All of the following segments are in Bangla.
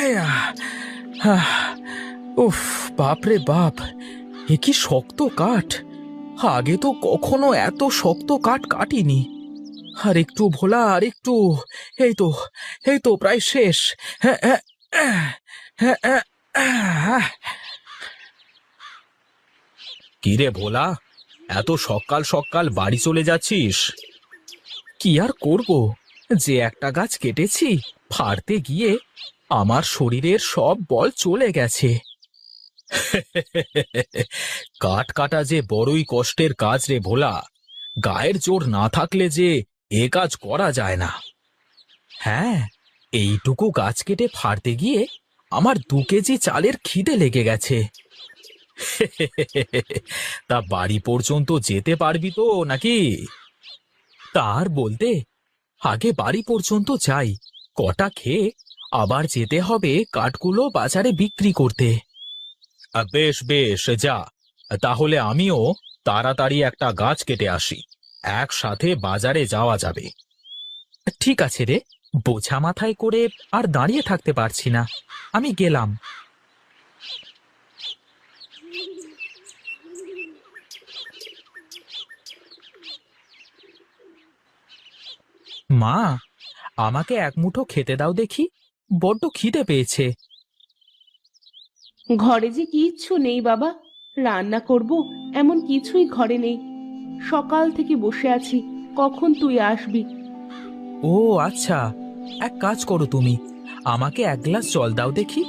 আয়া, আহ, উফ, বাপরে বাপ, এ কি শক্ত কাঠ! আগে তো কখনো এত শক্ত কাঠ কাটিনি। আর একটু ভোলা, আর একটু। এই তো, এই তো প্রায় শেষ। হ্যাঁ, হ্যাঁ, হ্যাঁ, হ্যাঁ, হ্যাঁ। কি রে ভোলা, এত সকাল সকাল বাড়ি চলে যাচ্ছিস? কি আর করব, যে একটা গাছ কেটেছি, ফাড়তে গিয়ে আমার শরীরের সব বল চলে গেছে। কাঠ কাটা যে বড়ই কষ্টের কাজ রে ভোলা। গায়ের জোর না থাকলে যে এ কাজ করা যায় না। হ্যাঁ, এইটুকু গাছ কেটে ফাড়তে গিয়ে আমার 2 কেজি চালের খিদে লেগে গেছে। তা বাড়ি পর্যন্ত যেতে পারবি তো নাকি? তার বলতে, আগে বাড়ি পর্যন্ত যাই, কটা খেয়ে আবার যেতে হবে কাঠগুলো বাজারে বিক্রি করতে। বেশ বেশ, যা। তাহলে আমিও তাড়াতাড়ি একটা গাছ কেটে আসি, একসাথে বাজারে যাওয়া যাবে। ঠিক আছে রে, বোঝা মাথায় করে আর দাঁড়িয়ে থাকতে পারছি না, আমি গেলাম। মা, আমাকে এক মুঠো খেতে দাও দেখি, বড্ড খিদে পেয়েছে। ঘরে যে কিচ্ছু নেই বাবা, রান্না করব এমন কিছুই ঘরে নেই। সকাল থেকে বসে আছি, কখন তুই আসবি? ও আচ্ছা, এক কাজ করো তুমি, আমাকে 1 গ্লাস জল দাও দেখি।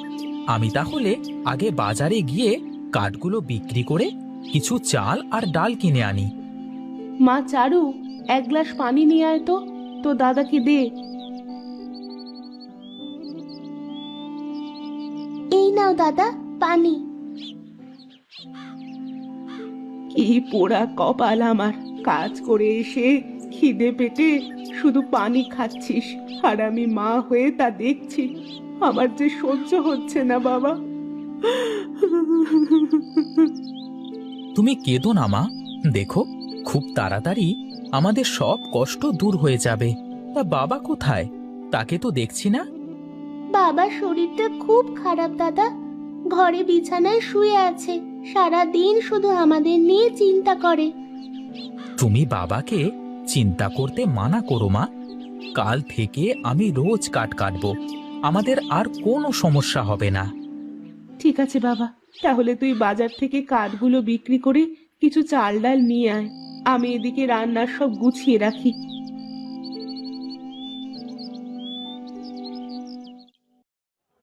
আমি তাহলে আগে বাজারে গিয়ে কাঠগুলো বিক্রি করে কিছু চাল আর ডাল কিনে আনি। মা চারু, 1 গ্লাস পানি নিয়ে আয় তো, তো দাদাকে দে। এই নাও দাদা, পানি। কি পোড়া কপাল আমার, কাজ করে এসে খিদে পেটে শুধু পানি খাচ্ছিস, আর আমি মা হয়ে তা দেখছি। আমার যে সহ্য হচ্ছে না বাবা। তুমি কেঁদো না মা, দেখো, খুব তাড়াতাড়ি আমাদের সব কষ্ট দূর হয়ে যাবে। তা বাবা কোথায়? তাকে তো দেখছি না। বাবার শরীরটা খুব খারাপ দাদা, ঘরে বিছানায় শুয়ে আছে, সারা দিন শুধু আমাদের নিয়ে চিন্তা করে। তুমি বাবাকে চিন্তা করতে মানা করো মা। কাল থেকে আমি রোজ কাঠ কাটবো, আমাদের আর কোনো সমস্যা হবে না। ঠিক আছে বাবা, তাহলে তুই বাজার থেকে কাঠগুলো বিক্রি করে কিছু চাল ডাল নিয়ে আয়, আমি এদিকে রান্নার সব গুছিয়ে রাখি।